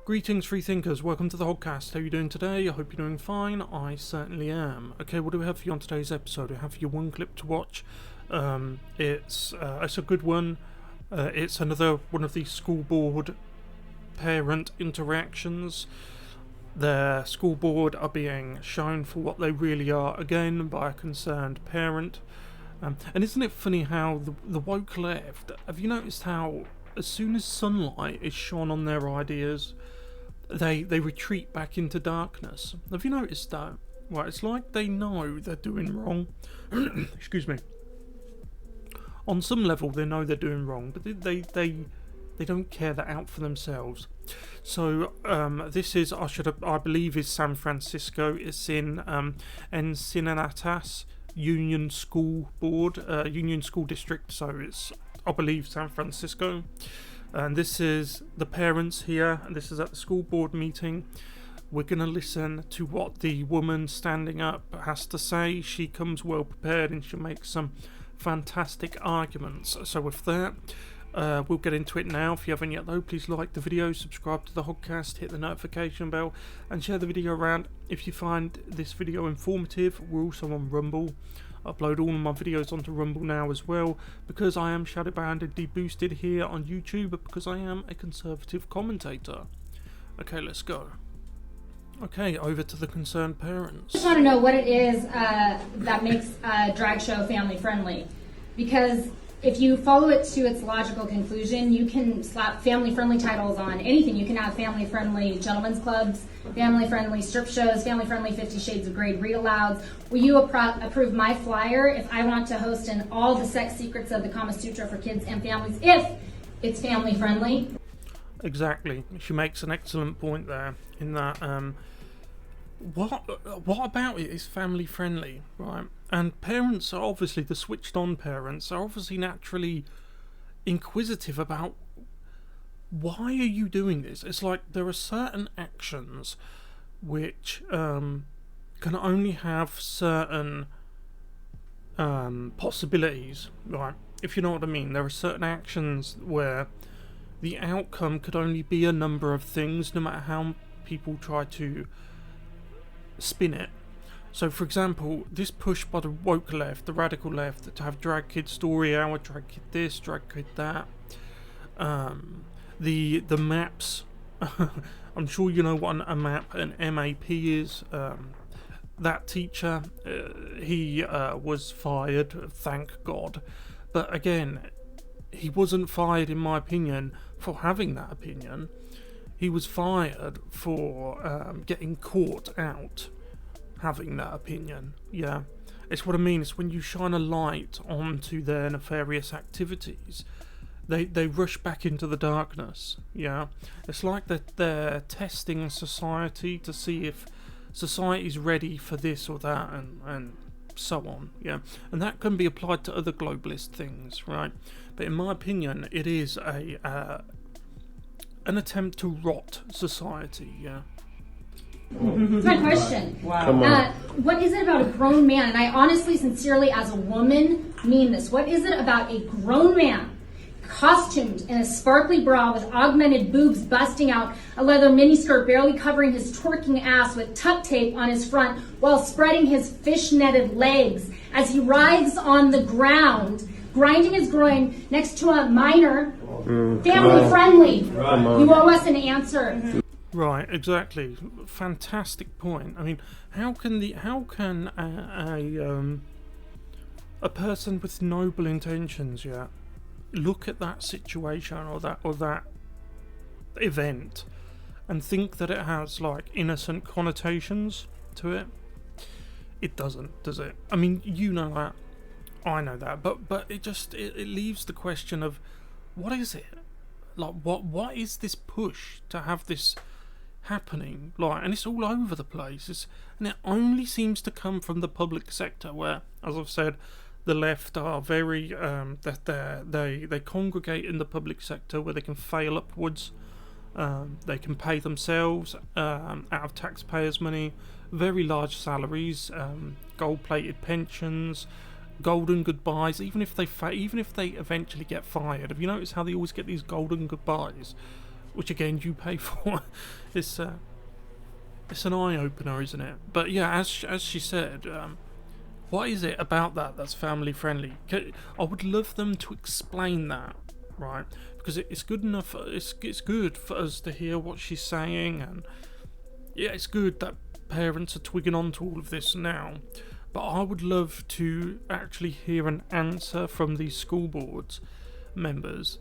Greetings, free thinkers. Welcome to the Hoggcast. How are you doing today? I hope you're doing fine. I certainly am. Okay, what do we have for you on today's episode? We have for you one clip to watch. It's a good one. It's another one of these school board parent interactions. Their school board are being shown for what they really are again by a concerned parent. And isn't it funny how the woke left, have you noticed how as soon as sunlight is shone on their ideas, they retreat back into darkness? Have you noticed that? Right, it's like they know they're doing wrong. Excuse me. On some level, they know they're doing wrong, but they don't care. They're out for themselves. So this is, I believe, is San Francisco. It's in Encinitas Union School Board, Union School District. So it's, I believe, San Francisco. And this is the parents here, and this is at the school board meeting. We're going to listen to what the woman standing up has to say. She comes well prepared and she makes some fantastic arguments. So with that, we'll get into it now. If you haven't yet though, please like the video, subscribe to the Hoggcast, hit the notification bell and share the video around. If you find this video informative, we're also on Rumble. I upload all of my videos onto Rumble now as well, because I am shadow banned and deboosted here on YouTube, but because I am a conservative commentator. Okay, let's go. Okay, over to the concerned parents. I just want to know what it is that makes a drag show family friendly, because if you follow it to its logical conclusion, you can slap family friendly titles on anything. You can have family friendly gentlemen's clubs, family friendly strip shows, family friendly 50 Shades of Grey read alouds. Will you approve my flyer if I want to host in all the sex secrets of the Kama Sutra for kids and families if it's family friendly? Exactly. She makes an excellent point there in that what about it is family friendly, right? And parents are obviously, the switched on parents are obviously naturally inquisitive about why are you doing this? It's like there are certain actions which can only have certain possibilities, right? If you know what I mean. There are certain actions where the outcome could only be a number of things, no matter how people try to spin it. So for example, this push by the woke left, the radical left, to have drag kid story hour, drag kid this, drag kid that, the maps. I'm sure you know what a map, an MAP is. That teacher, he was fired, thank God, but again, he wasn't fired, in my opinion, for having that opinion. He was fired for getting caught out having that opinion. Yeah, it's what I mean. It's when you shine a light onto their nefarious activities, they rush back into the darkness. Yeah, it's like that they're testing society to see if society's ready for this or that, and so on. Yeah, and that can be applied to other globalist things, right? But in my opinion, it is an attempt to rot society. Yeah. That's my question. Wow. What is it about a grown man, and I honestly, sincerely, as a woman, mean this, what is it about a grown man costumed in a sparkly bra with augmented boobs busting out, a leather miniskirt barely covering his twerking ass with tuck tape on his front while spreading his fish-netted legs as he writhes on the ground, grinding his groin next to a minor, family-friendly? You owe us an answer. Right, exactly. Fantastic point. I mean, how can a person with noble intentions, yeah, look at that situation or that event and think that it has like innocent connotations to it? It doesn't, does it? I mean, you know that, I know that, but it leaves the question of what is it? Like what is this push to have this happening, like, and it's all over the place, and it only seems to come from the public sector, where, as I've said, the left are very they congregate in the public sector where they can fail upwards, they can pay themselves out of taxpayers' money, very large salaries, gold-plated pensions, golden goodbyes, even if they eventually get fired. Have you noticed how they always get these golden goodbyes? which again you pay for. It's an eye opener, isn't it? But yeah, as she said, what is it about that that's family friendly? I would love them to explain that, right? Because it's good enough. It's good for us to hear what she's saying, and yeah, it's good that parents are twigging on to all of this now. But I would love to actually hear an answer from these school boards members,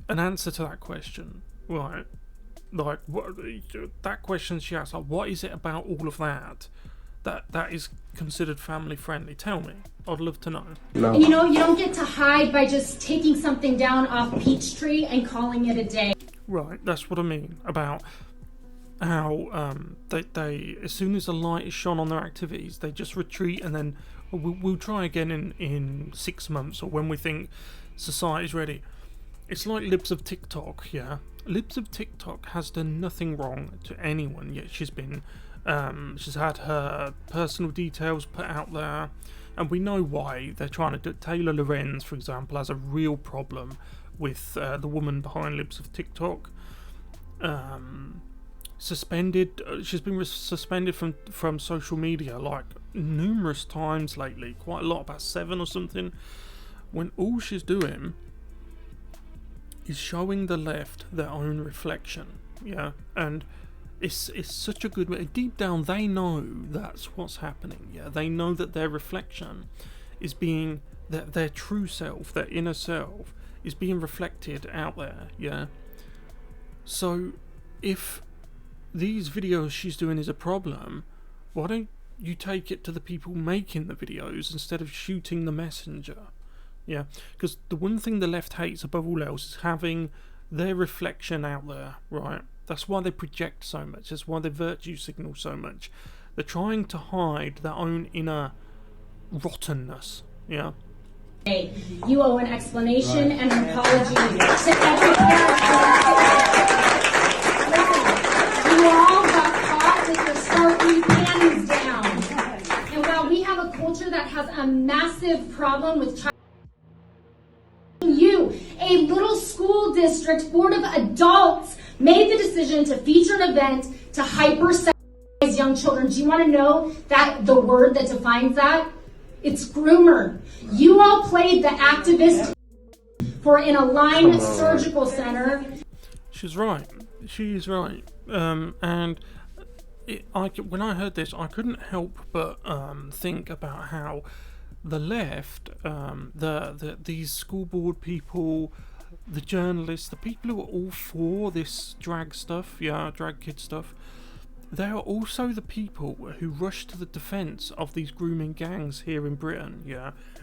an answer to that question, right? Like, what that question she asked, like, what is it about all of that is considered family friendly? Tell me. I'd love to know. No. And you don't get to hide by just taking something down off Peachtree and calling it a day. Right, that's what I mean about how they as soon as the light is shone on their activities, they just retreat, and then we'll try again in 6 months or when we think society's ready. It's like Libs of TikTok, yeah. Libs of TikTok has done nothing wrong to anyone, yet she's had her personal details put out there, and we know why. They're trying to do. Taylor Lorenz, for example, has a real problem with the woman behind Libs of TikTok. Suspended. She's been suspended from social media like numerous times lately, quite a lot, about 7 or something. When all she's doing is showing the left their own reflection, yeah, and it's such a good. Deep down, they know that's what's happening. Yeah, they know that their reflection is being their true self, their inner self, is being reflected out there. Yeah. So, if these videos she's doing is a problem, why don't you take it to the people making the videos instead of shooting the messenger? Yeah, because the one thing the left hates above all else is having their reflection out there, right? That's why they project so much. That's why they virtue signal so much. They're trying to hide their own inner rottenness, yeah? You owe an explanation and an apology to every parent. You all got caught with your sparkly panties down. And while we have a culture that has a massive problem with child, a little school district board of adults made the decision to feature an event to hypersexualize young children. Do you want to know that the word that defines that? It's groomer. You all played the activist for an Align Surgical Center. She's right. She's right. And when I heard this, I couldn't help but think about how the left, these school board people, the journalists, the people who are all for this drag stuff, drag kid stuff, they are also the people who rush to the defence of these grooming gangs here in Britain,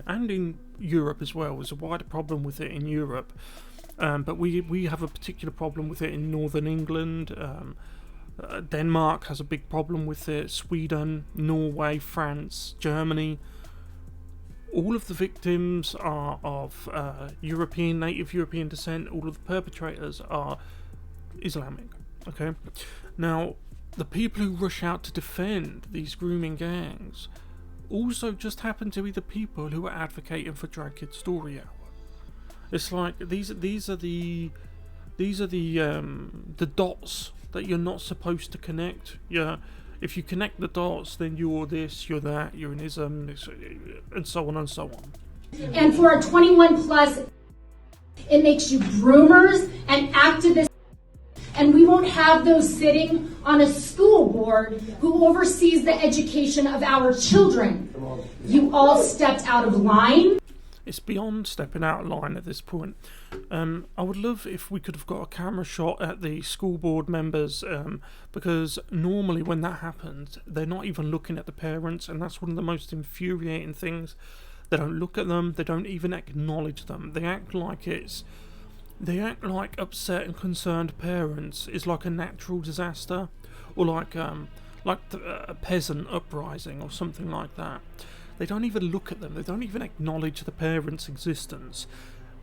and in Europe as well. There's a wider problem with it in Europe, but we have a particular problem with it in Northern England. Denmark has a big problem with it. Sweden, Norway, France, Germany. All of the victims are of native European descent. All of the perpetrators are Islamic. Okay, now the people who rush out to defend these grooming gangs also just happen to be the people who are advocating for Drag Kid Story Hour. It's like these are the dots that you're not supposed to connect. Yeah. If you connect the dots, then you're this, you're that, you're an ism, and so on and so on. And for a 21 plus, it makes you groomers and activists. And we won't have those sitting on a school board who oversees the education of our children. You all stepped out of line. It's beyond stepping out of line at this point. I would love if we could have got a camera shot at the school board members, because normally when that happens, they're not even looking at the parents, and that's one of the most infuriating things. They don't look at them. They don't even acknowledge them. They act like upset and concerned parents is like a natural disaster, or like a peasant uprising or something like that. They don't even look at them. They don't even acknowledge the parents' existence.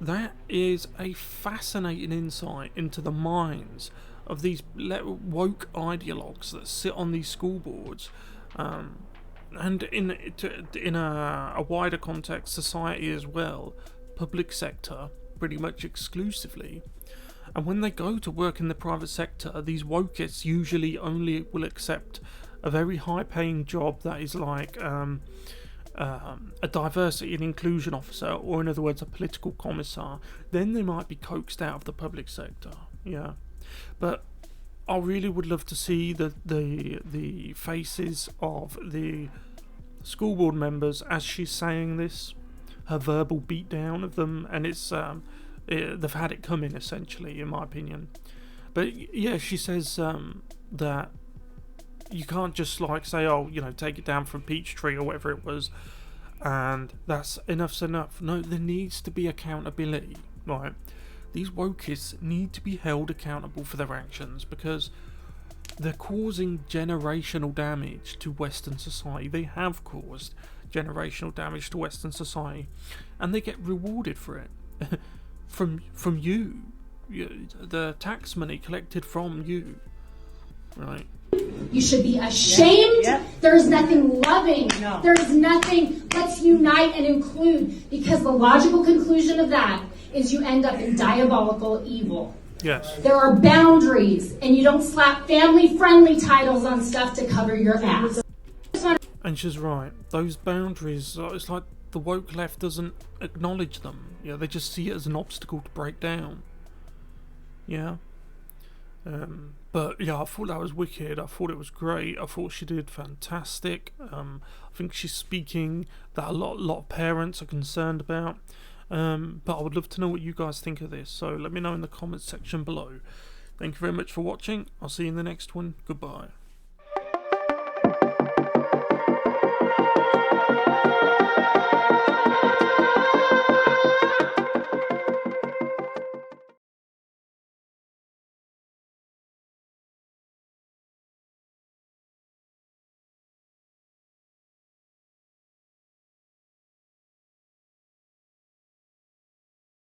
That is a fascinating insight into the minds of these woke ideologues that sit on these school boards, and in a wider context, society as well, public sector, pretty much exclusively. And when they go to work in the private sector, these wokeists usually only will accept a very high-paying job that is like a diversity and inclusion officer, or in other words, a political commissar. Then they might be coaxed out of the public sector. Yeah, but I really would love to see the faces of the school board members as she's saying this, her verbal beatdown of them, and it's they've had it coming, essentially, in my opinion. But yeah, she says that you can't just like say, oh, you know, take it down from Peachtree or whatever it was, and that's enough's enough. No, there needs to be accountability, right? These wokeists need to be held accountable for their actions, because they're causing generational damage to Western society. They have caused generational damage to Western society, and they get rewarded for it from you, the tax money collected from you, right? You should be ashamed. Yep. There's nothing loving. No. There's nothing. Let's unite and include, because the logical conclusion of that is you end up in diabolical evil. Yes. There are boundaries, and you don't slap family-friendly titles on stuff to cover your ass. And she's right. Those boundaries, it's like the woke left doesn't acknowledge them. Yeah, they just see it as an obstacle to break down. Yeah. But yeah, I thought that was wicked. I thought it was great. I thought she did fantastic. I think she's speaking that a lot of parents are concerned about. But I would love to know what you guys think of this. So let me know in the comments section below. Thank you very much for watching. I'll see you in the next one. Goodbye.